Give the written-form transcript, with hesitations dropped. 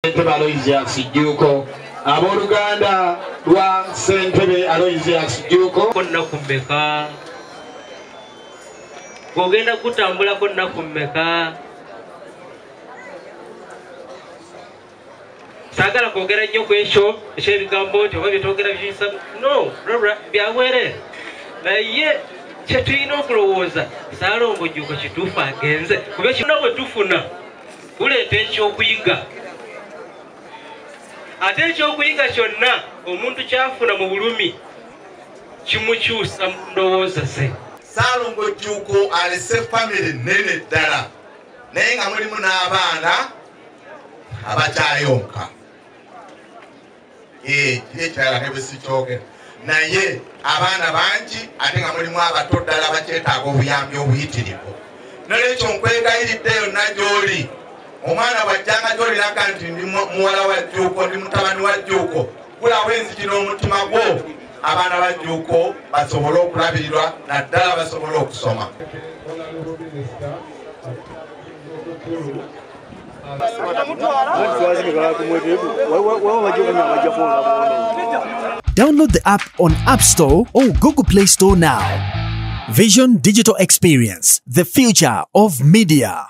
Ssentebe Aloysius Jjuuko abooluganda lwa Ssentebe Aloysius Jjuuko konna kummeka ogenda kutambulako nnaku mmeka saagala kwogera nnyo ku ekyo ekyebigambo nti oba byetwogera biyisa no byawere naye kyetulina okulowooza Ssaalongo Jjuuko kituufu agenze kuba ekina bwe tufuna kuleeta ekyokuyiga ate ekyokuyiga kyonna omuntu kyafuna mu bulumi kimukyusa mu ndowooza ze. Ssaalongo Jjuuko alese family nene ddala naye nga mulimu n'abaana abakyayonka kiri ekirala ne bwe sikyogera naye abaana bangi ate nga mulimu abato ddala bakyetaaga obuyambi obuyitirivu nolwekyo nkwegayiridde yonna gy'oli omwana bw'ajjanga gy'oliraga nti ndi muwala wa Jjuuko ndi mutabani wa Jjuuko gulawo enzigi n'omutima gwo abaana ba Jjuuko basobole okulabirirwa naddala basobole okusoma. Download the app on App Store or Google Play Store now. Vision Digital Experience, the future of media.